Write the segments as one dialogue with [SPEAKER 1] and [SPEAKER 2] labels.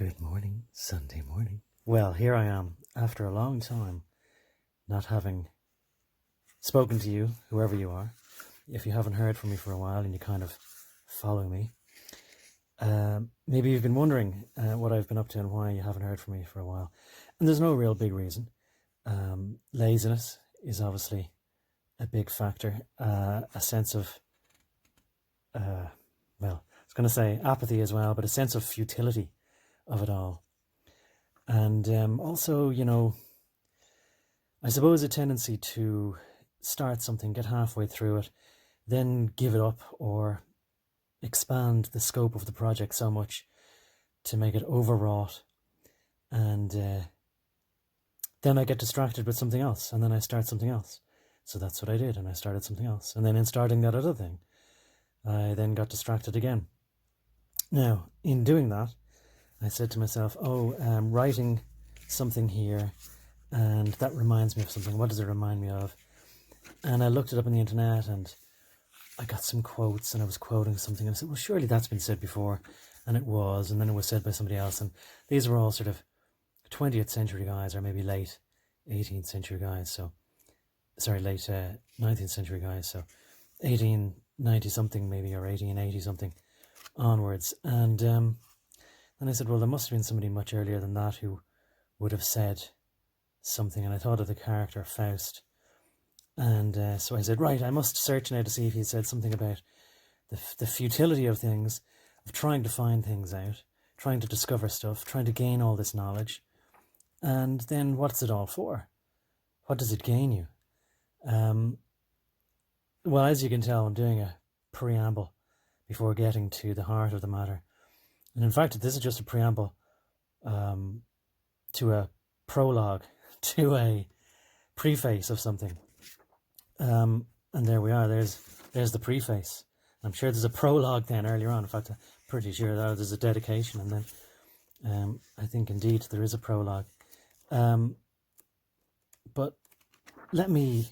[SPEAKER 1] Good morning, Sunday morning. Well, here I am, after a long time, not having spoken to you, whoever you are. If you haven't heard from me for a while and you kind of follow me, maybe you've been wondering what I've been up to and why you haven't heard from me for a while. And there's no real big reason. Laziness is obviously a big factor. A sense of, I was going to say apathy as well, but a sense of futility of it all. And also, I suppose a tendency to start something, get halfway through it, then give it up or expand the scope of the project so much to make it overwrought. And then I get distracted with something else, and then I start something else. So that's what I did, and I started something else. And then in starting that other thing, I then got distracted again. Now, in doing that, I said to myself, I'm writing something here, and that reminds me of something. What does it remind me of? And I looked it up on the internet, and I got some quotes, and I was quoting something, and I said, well, surely that's been said before. And it was, and then it was said by somebody else. And these were all sort of 20th century guys, or maybe late 18th century guys. Late 19th century guys. So 1890 something maybe, or 1880 something onwards. And I said, well, there must have been somebody much earlier than that who would have said something. And I thought of the character Faust. And so I said, right, I must search now to see if he said something about the futility of things, of trying to find things out, trying to discover stuff, trying to gain all this knowledge. And then what's it all for? What does it gain you? Well, as you can tell, I'm doing a preamble before getting to the heart of the matter. And in fact, this is just a preamble to a prologue, to a preface of something. And there we are, there's the preface. I'm sure there's a prologue then earlier on. In fact, I'm pretty sure that there's a dedication, and then I think indeed there is a prologue. But let me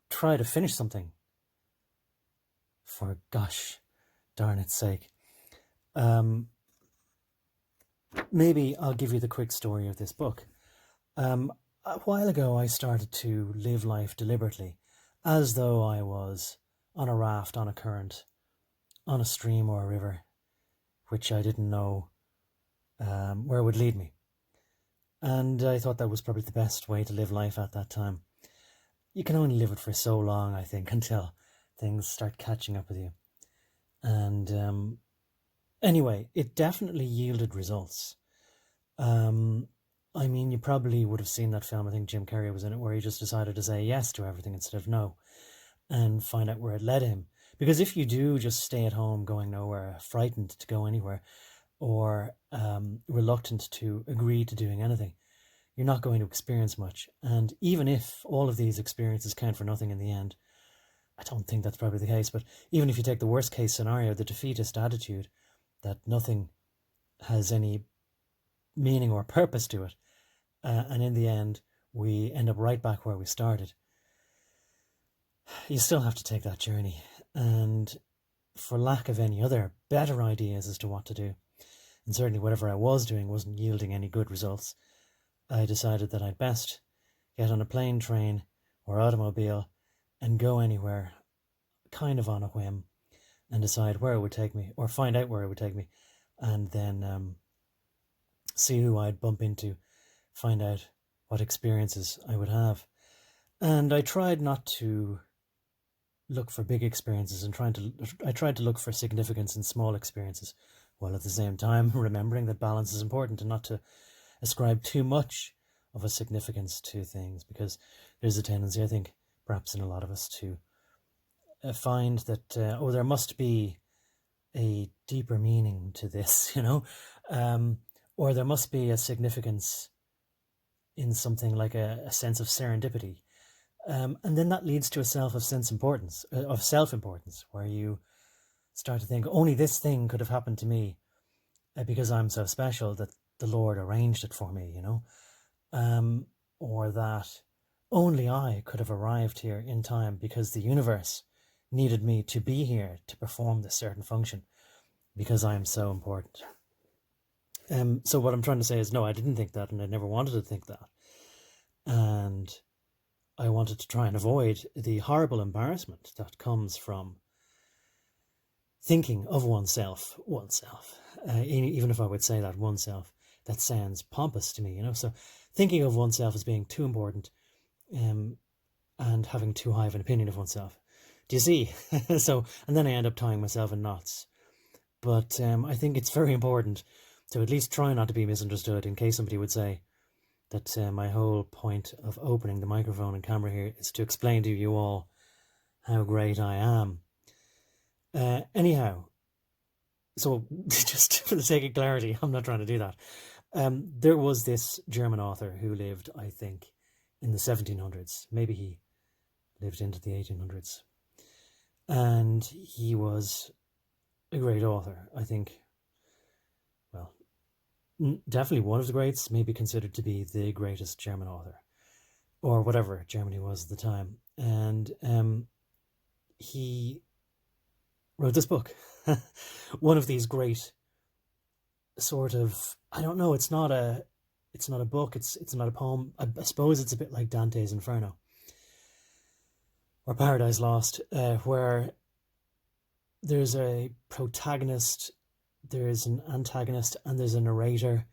[SPEAKER 1] try to finish something, for gosh darn its sake. Maybe I'll give you the quick story of this book. A while ago I started to live life deliberately, as though I was on a raft, on a current, on a stream or a river, which I didn't know where it would lead me. And I thought that was probably the best way to live life at that time. You can only live it for so long, I think, until things start catching up with you. And anyway, it definitely yielded results. I mean, you probably would have seen that film, I think Jim Carrey was in it, where he just decided to say yes to everything instead of no, and find out where it led him. Because if you do just stay at home going nowhere, frightened to go anywhere, or reluctant to agree to doing anything, you're not going to experience much. And even if all of these experiences count for nothing in the end, I don't think that's probably the case, but even if you take the worst case scenario, the defeatist attitude that nothing has any meaning or purpose to it, and in the end we end up right back where we started, you still have to take that journey. And for lack of any other better ideas as to what to do, and certainly whatever I was doing wasn't yielding any good results, I decided that I'd best get on a plane, train or automobile and go anywhere kind of on a whim, and decide where it would take me, or find out where it would take me, and then see who I'd bump into, find out what experiences I would have. And I tried not to look for big experiences, and I tried to look for significance in small experiences, while at the same time remembering that balance is important, and not to ascribe too much of a significance to things, because there's a tendency, I think, perhaps in a lot of us, to find that, there must be a deeper meaning to this, or there must be a significance in something like a sense of serendipity. And then that leads to a self-importance, where you start to think, only this thing could have happened to me because I'm so special that the Lord arranged it for me, or that only I could have arrived here in time because the universe needed me to be here to perform this certain function because I am so important. So what I'm trying to say is, no, I didn't think that, and I never wanted to think that. And I wanted to try and avoid the horrible embarrassment that comes from thinking of oneself, even if I would say that oneself, that sounds pompous to me, So thinking of oneself as being too important, and having too high of an opinion of oneself. Do you see? So, and then I end up tying myself in knots. But I think it's very important to at least try not to be misunderstood, in case somebody would say that my whole point of opening the microphone and camera here is to explain to you all how great I am. Anyhow, so just for the sake of clarity, I'm not trying to do that. There was this German author who lived, I think, in the 1700s. Maybe he lived into the 1800s. And he was a great author, I think. Well, definitely one of the greats, maybe considered to be the greatest German author, or whatever Germany was at the time. And he wrote this book, one of these great sort of, I don't know, it's not a book, it's not a poem. I suppose it's a bit like Dante's Inferno or Paradise Lost, where there's a protagonist, there's an antagonist, and there's a narrator.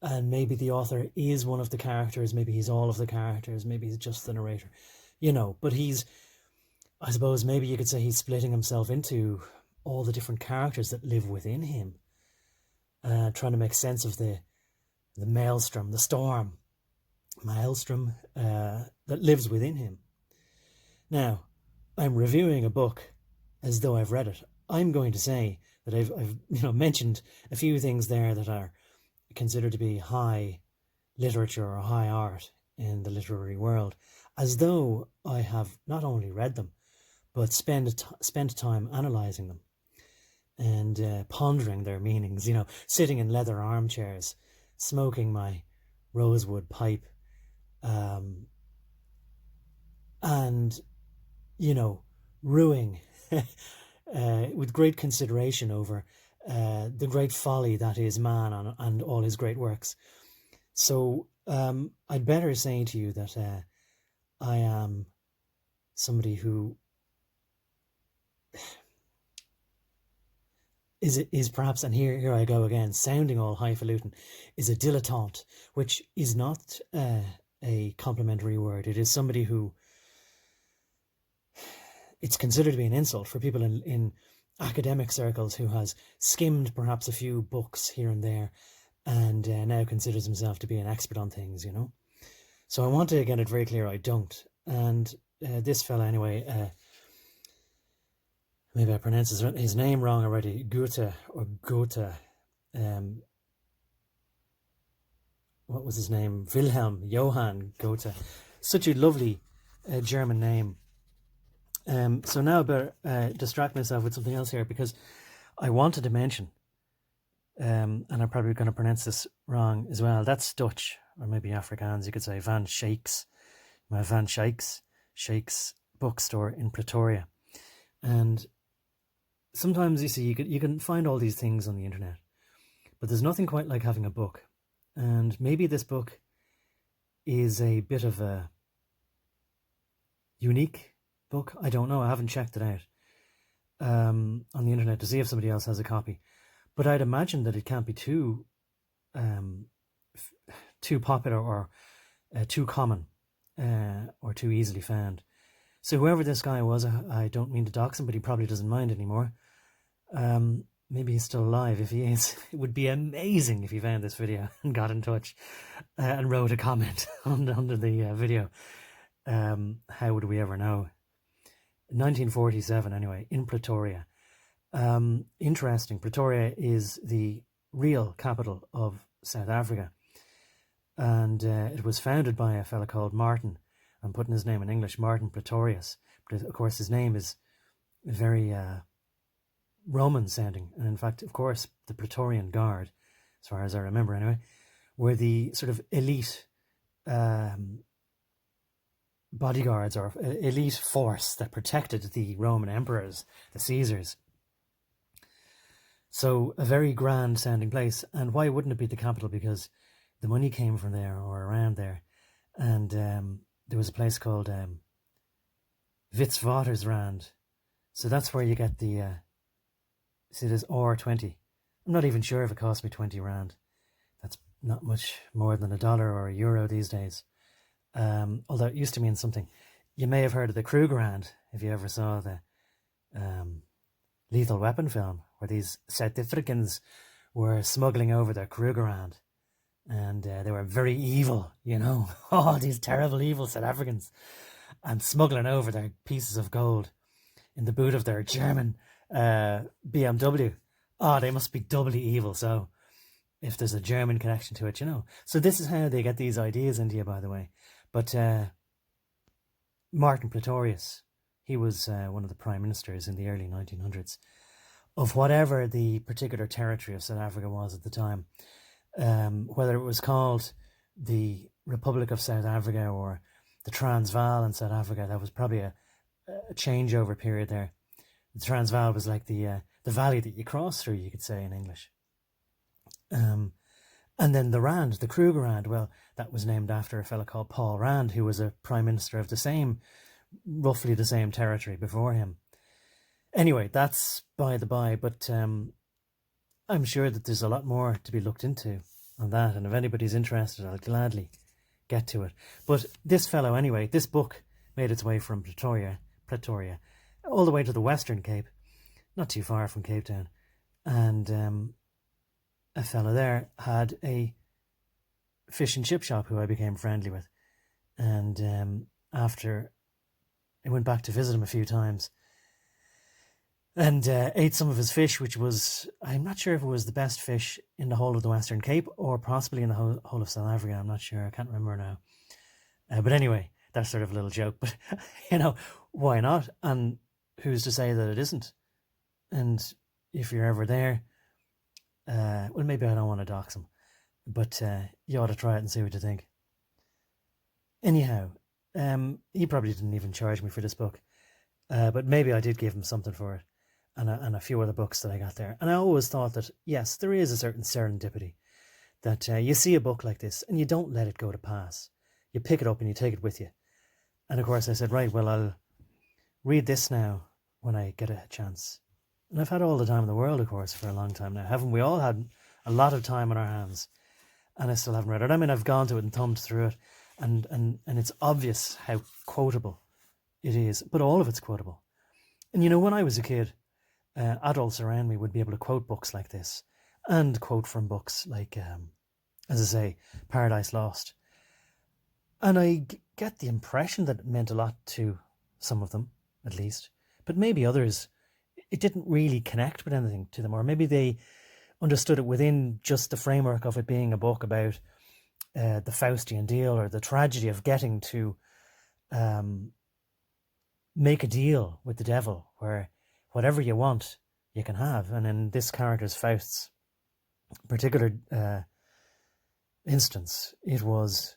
[SPEAKER 1] And maybe the author is one of the characters, maybe he's all of the characters, maybe he's just the narrator, but I suppose maybe you could say he's splitting himself into all the different characters that live within him, trying to make sense of the maelstrom, the storm, maelstrom, that lives within him. Now, I'm reviewing a book as though I've read it. I'm going to say that I've mentioned a few things there that are considered to be high literature or high art in the literary world, as though I have not only read them, but spent time analysing them and pondering their meanings, sitting in leather armchairs, smoking my rosewood pipe, and, rueing with great consideration over the great folly that is man and all his great works. So I'd better say to you that I am somebody who is perhaps, and here I go again, sounding all highfalutin, is a dilettante, which is not a complimentary word. It is somebody who, it's considered to be an insult for people in academic circles, who has skimmed perhaps a few books here and there and now considers himself to be an expert on things, So I want to get it very clear, I don't. And this fella anyway, maybe I pronounced his name wrong already, Goethe. What was his name? Wilhelm Johann Goethe. Such a lovely German name. So now I better distract myself with something else here, because I wanted to mention, and I'm probably going to pronounce this wrong as well, that's Dutch, or maybe Afrikaans, you could say Van Schaik's bookstore in Pretoria. And sometimes, you see, you can find all these things on the internet, but there's nothing quite like having a book. And maybe this book is a bit of a unique book. I don't know. I haven't checked it out on the internet to see if somebody else has a copy. But I'd imagine that it can't be too popular or too common or too easily found. So whoever this guy was, I don't mean to dox him, but he probably doesn't mind anymore. Maybe he's still alive. If he is, it would be amazing if he found this video and got in touch and wrote a comment under the video. How would we ever know? 1947, anyway, in Pretoria. Interesting. Pretoria is the real capital of South Africa. And it was founded by a fellow called Martin. I'm putting his name in English, Martin Pretorius. But of course, his name is very Roman sounding. And in fact, of course, the Praetorian Guard, as far as I remember anyway, were the sort of elite bodyguards or elite force that protected the Roman emperors, the Caesars. So a very grand sounding place. And why wouldn't it be the capital? Because the money came from there or around there. And there was a place called Witswatersrand. So that's where you get the, see, there's R20. I'm not even sure if it cost me 20 rand. That's not much more than $1 or €1 these days. Although it used to mean something. You may have heard of the Krugerrand if you ever saw the Lethal Weapon film, where these South Africans were smuggling over their Krugerrand. And they were very evil, you know. Oh, these terrible, evil South Africans. And smuggling over their pieces of gold in the boot of their German BMW. Oh, they must be doubly evil. So if there's a German connection to it, you know. So this is how they get these ideas into you, by the way. But Martin Pretorius, he was one of the prime ministers in the early 1900s of whatever the particular territory of South Africa was at the time. Whether it was called the Republic of South Africa or the Transvaal in South Africa, that was probably a changeover period there. The Transvaal was like the valley that you cross through, you could say in English. And then the Rand, the Krugerrand, well, that was named after a fellow called Paul Rand, who was a prime minister of the same, roughly the same territory before him. Anyway, that's by the by, but I'm sure that there's a lot more to be looked into on that, and if anybody's interested, I'll gladly get to it. But this fellow, anyway, this book made its way from Pretoria, all the way to the Western Cape, not too far from Cape Town, and a fellow there had a fish and chip shop who I became friendly with, and after I went back to visit him a few times, and ate some of his fish, which was, I'm not sure if it was the best fish in the whole of the Western Cape or possibly in the whole of South Africa. I'm not sure. I can't remember now. But anyway, that's sort of a little joke. But, you know, why not? And who's to say that it isn't? And if you're ever there, well, maybe I don't want to dox him, but you ought to try it and see what you think. Anyhow, he probably didn't even charge me for this book, but maybe I did give him something for it. And a few other books that I got there. And I always thought that, yes, there is a certain serendipity that you see a book like this and you don't let it go to pass. You pick it up and you take it with you. And of course I said, right, well, I'll read this now when I get a chance. And I've had all the time in the world, of course, for a long time now. Haven't we all had a lot of time on our hands? And I still haven't read it. I mean, I've gone to it and thumbed through it. And it's obvious how quotable it is. But all of it's quotable. And you know, when I was a kid, adults around me would be able to quote books like this and quote from books like, as I say, Paradise Lost. And I get the impression that it meant a lot to some of them, at least. But maybe others, it didn't really connect with anything to them. Or maybe they understood it within just the framework of it being a book about the Faustian deal or the tragedy of getting to make a deal with the devil where whatever you want, you can have. And in this character's, Faust's particular instance, it was,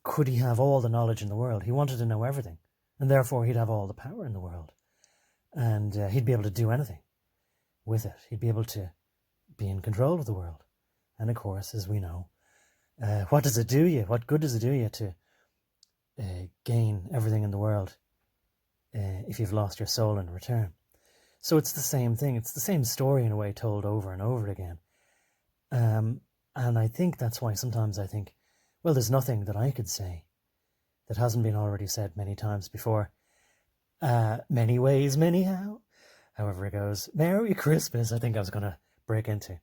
[SPEAKER 1] could he have all the knowledge in the world? He wanted to know everything. And therefore, he'd have all the power in the world. And he'd be able to do anything with it. He'd be able to be in control of the world. And of course, as we know, what does it do you? What good does it do you to gain everything in the world if you've lost your soul in return? So it's the same thing. It's the same story in a way told over and over again. And I think that's why sometimes I think, well, there's nothing that I could say that hasn't been already said many times before. Many ways, many how. However it goes. Merry Christmas, I think I was going to break into.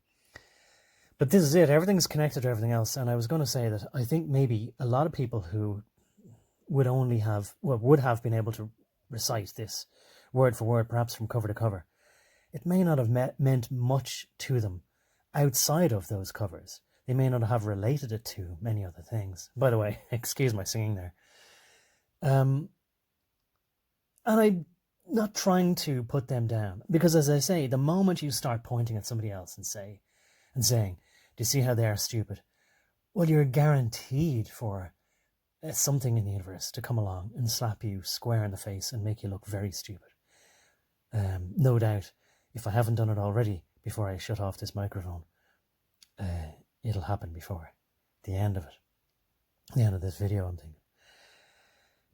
[SPEAKER 1] But this is it. Everything's connected to everything else. And I was going to say that I think maybe a lot of people who would have been able to recite this word for word, perhaps from cover to cover, it may not have meant much to them outside of those covers. They may not have related it to many other things. By the way, excuse my singing there. And I'm not trying to put them down, because as I say, the moment you start pointing at somebody else and saying, do you see how they are stupid? Well, you're guaranteed for something in the universe to come along and slap you square in the face and make you look very stupid. No doubt, if I haven't done it already, before I shut off this microphone. It'll happen before the end of it. The end of this video, I'm thinking.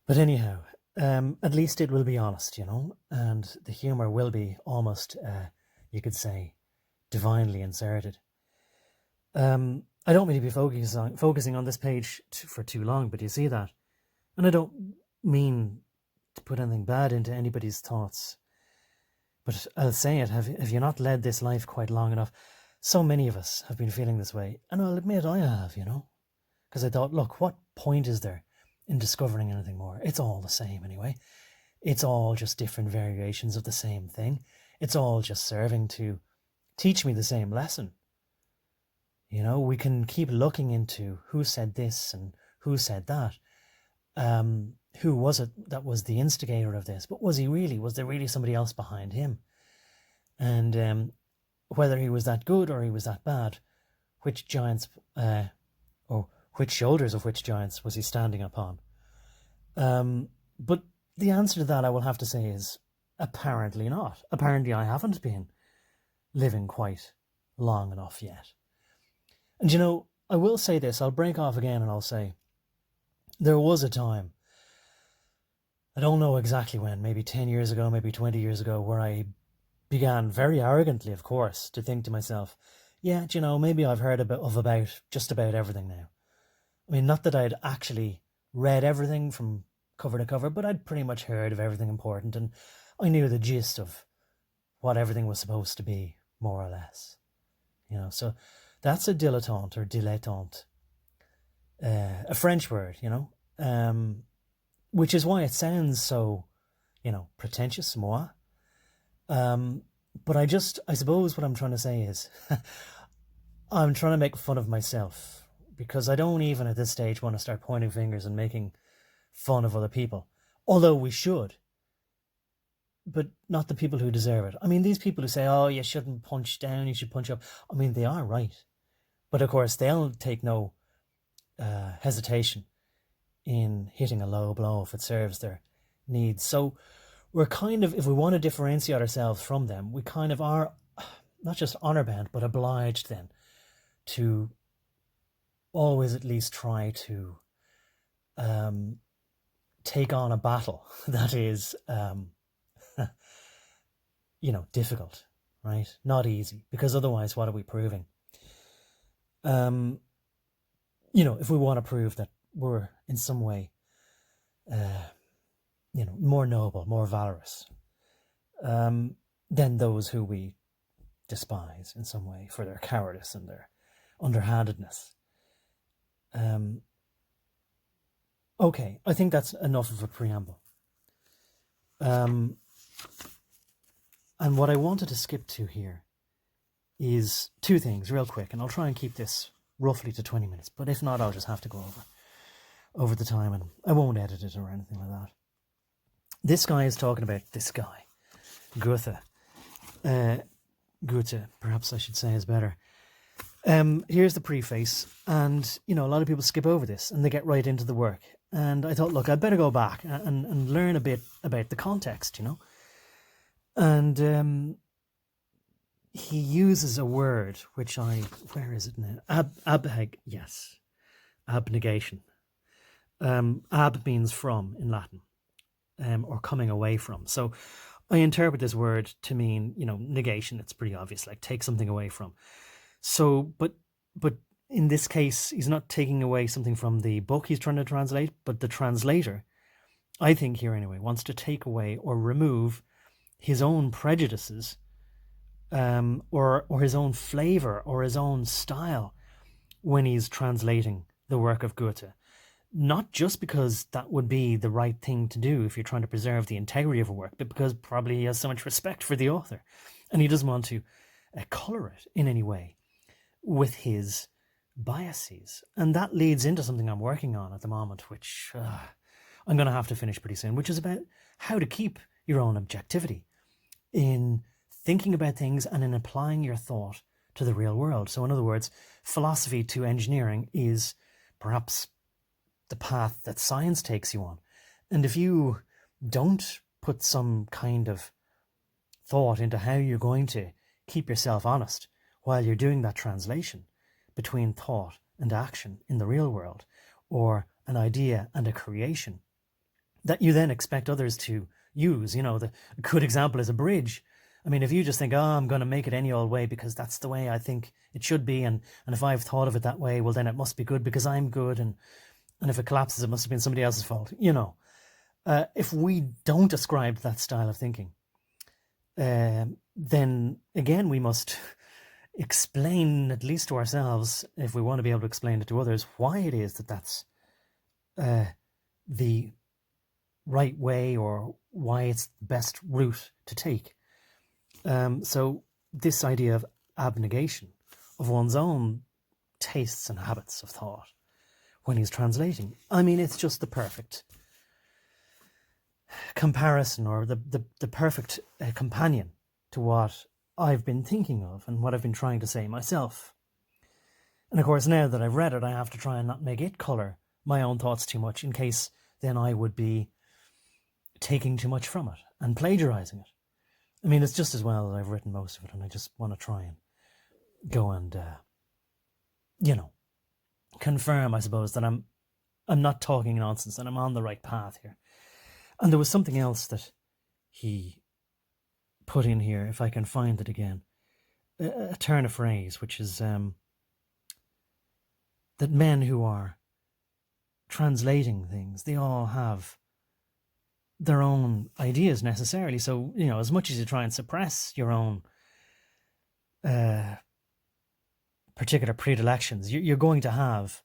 [SPEAKER 1] But anyhow, at least it will be honest, and the humour will be almost, you could say, divinely inserted. I don't mean to be focusing on this page for too long, but you see that. And I don't mean to put anything bad into anybody's thoughts. But I'll say it, have you not led this life quite long enough? So many of us have been feeling this way. And I'll admit I have, Because I thought, look, what point is there in discovering anything more? It's all the same anyway. It's all just different variations of the same thing. It's all just serving to teach me the same lesson. We can keep looking into who said this and who said that. Who was it that was the instigator of this? But was there really somebody else behind him? And whether he was that good or he was that bad, which giants, or which shoulders of which giants was he standing upon? But the answer to that, I will have to say, is apparently not. Apparently I haven't been living quite long enough yet. And I will say this, I'll break off again and I'll say, there was a time, I don't know exactly when, maybe 10 years ago, maybe 20 years ago, where I began very arrogantly, of course, to think to myself, yeah, maybe I've heard about just about everything now. I mean, not that I'd actually read everything from cover to cover, but I'd pretty much heard of everything important, and I knew the gist of what everything was supposed to be, more or less. So that's a dilettante or dilettante, a French word, which is why it sounds so, pretentious, moi. But I suppose what I'm trying to say is, I'm trying to make fun of myself, because I don't even at this stage want to start pointing fingers and making fun of other people. Although we should, but not the people who deserve it. I mean, these people who say, oh, you shouldn't punch down, you should punch up. I mean, they are right. But of course, they'll take no hesitation in hitting a low blow if it serves their needs. So we're kind of, if we want to differentiate ourselves from them, we kind of are not just honor bound, but obliged then to always at least try to take on a battle that is, difficult, right? Not easy, because otherwise what are we proving? If we want to prove that we're in some way, more noble, more valorous, than those who we despise in some way for their cowardice and their underhandedness. Okay, I think that's enough of a preamble. And what I wanted to skip to here is two things real quick, and I'll try and keep this roughly to 20 minutes, but if not, I'll just have to go over the time, and I won't edit it or anything like that. This guy is talking about this guy, Goethe. Goethe, perhaps I should say, is better. Here's the preface, and a lot of people skip over this and they get right into the work. And I thought, look, I'd better go back and learn a bit about the context, And he uses a word which where is it now? Abnegation. Ab means from in Latin, or coming away from. So I interpret this word to mean, negation. It's pretty obvious, like take something away from. So, but in this case, he's not taking away something from the book he's trying to translate, but the translator, I think here anyway, wants to take away or remove his own prejudices, or his own flavor or his own style when he's translating the work of Goethe. Not just because that would be the right thing to do if you're trying to preserve the integrity of a work, but because probably he has so much respect for the author and he doesn't want to colour it in any way with his biases. And that leads into something I'm working on at the moment, which I'm going to have to finish pretty soon, which is about how to keep your own objectivity in thinking about things and in applying your thought to the real world. So in other words, philosophy to engineering is perhaps the path that science takes you on. And if you don't put some kind of thought into how you're going to keep yourself honest while you're doing that translation between thought and action in the real world, or an idea and a creation that you then expect others to use. The good example is a bridge. I mean, if you just think, oh, I'm going to make it any old way because that's the way I think it should be, and if I've thought of it that way, well, then it must be good because I'm good, and if it collapses, it must have been somebody else's fault. If we don't ascribe that style of thinking, then again, we must explain, at least to ourselves, if we want to be able to explain it to others, why it is that that's the right way, or why it's the best route to take. So this idea of abnegation of one's own tastes and habits of thought when he's translating, I mean, it's just the perfect comparison, or the perfect companion to what I've been thinking of and what I've been trying to say myself. And of course, now that I've read it, I have to try and not make it colour my own thoughts too much, in case then I would be taking too much from it and plagiarising it. I mean, it's just as well that I've written most of it, and I just want to try and go and, confirm, I suppose, that I'm not talking nonsense and I'm on the right path here. And there was something else that he put in here, if I can find it again, a turn of phrase, which is that men who are translating things, they all have their own ideas necessarily. So, as much as you try and suppress your own particular predilections, you're going to have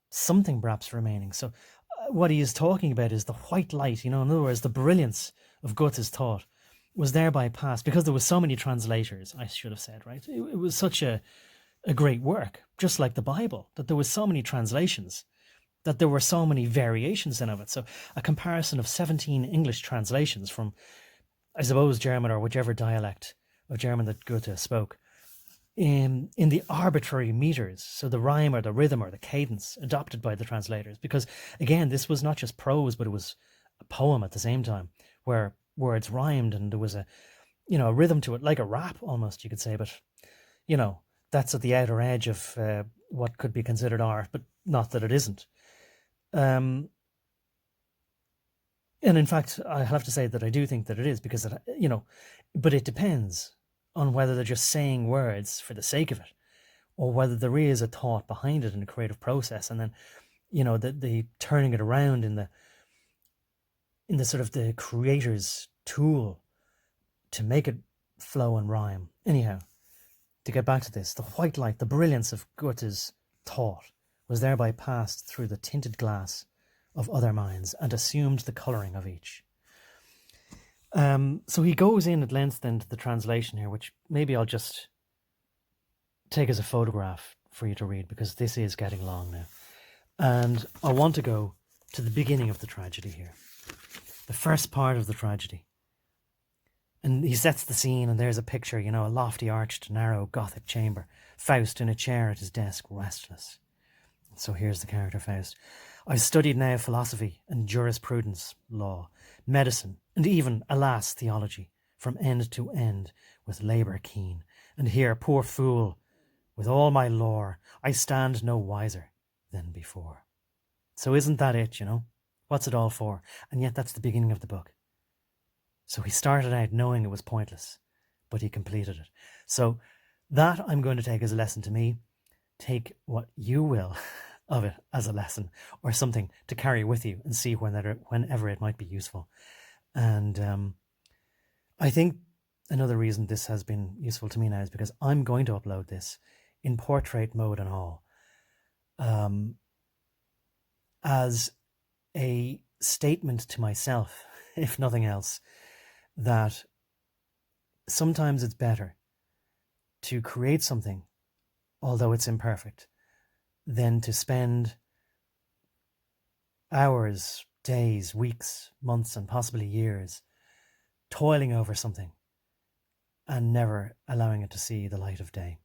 [SPEAKER 1] something perhaps remaining. So what he is talking about is the white light, in other words, the brilliance of Goethe's thought was thereby passed, because there were so many translators, I should have said, right? It was such a great work, just like the Bible, that there was so many translations, that there were so many variations in of it. So a comparison of 17 English translations from, I suppose, German, or whichever dialect of German that Goethe spoke, in the arbitrary meters, so the rhyme or the rhythm or the cadence adopted by the translators. Because again, this was not just prose, but it was a poem at the same time, where words rhymed and there was a rhythm to it, like a rap almost, you could say. But that's at the outer edge of what could be considered art, but not that it isn't. And in fact, I have to say that I do think that it is, because but it depends on whether they're just saying words for the sake of it, or whether there is a thought behind it in a creative process, and then the turning it around in the sort of the creator's tool to make it flow and rhyme. Anyhow, to get back to this, the white light, the brilliance of Goethe's thought was thereby passed through the tinted glass of other minds and assumed the colouring of each. So he goes in at length then to the translation here, which maybe I'll just take as a photograph for you to read, because this is getting long now. And I want to go to the beginning of the tragedy here, the first part of the tragedy. And he sets the scene, and there's a picture, a lofty, arched, narrow, Gothic chamber, Faust in a chair at his desk, restless. So here's the character Faust. I've studied now philosophy and jurisprudence, law, medicine, and even, alas, theology, from end to end, with labour keen. And here, poor fool, with all my lore, I stand no wiser than before. So isn't that it, What's it all for? And yet that's the beginning of the book. So he started out knowing it was pointless, but he completed it. So that I'm going to take as a lesson to me. Take what you will of it as a lesson, or something to carry with you and see whenever it might be useful. And I think another reason this has been useful to me now is because I'm going to upload this in portrait mode and all, as a statement to myself, if nothing else, that sometimes it's better to create something, although it's imperfect, than to spend hours, days, weeks, months, and possibly years toiling over something and never allowing it to see the light of day.